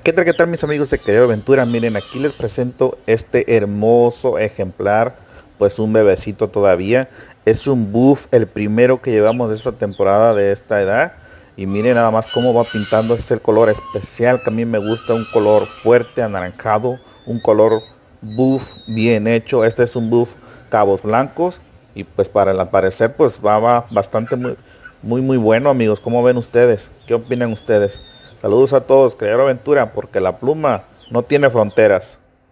Qué tal mis amigos de Querido Aventura? Miren, aquí les presento este hermoso ejemplar, pues un bebecito todavía. Es un buff, el primero que llevamos de esta temporada de esta edad. Y miren nada más cómo va pintando, este es el color especial que a mí me gusta, un color fuerte, anaranjado, un color buff bien hecho. Este es un buff cabos blancos y pues para el parecer pues va bastante muy bueno, amigos. ¿Cómo ven ustedes? ¿Qué opinan ustedes? Saludos a todos, Creador Aventura, porque la pluma no tiene fronteras.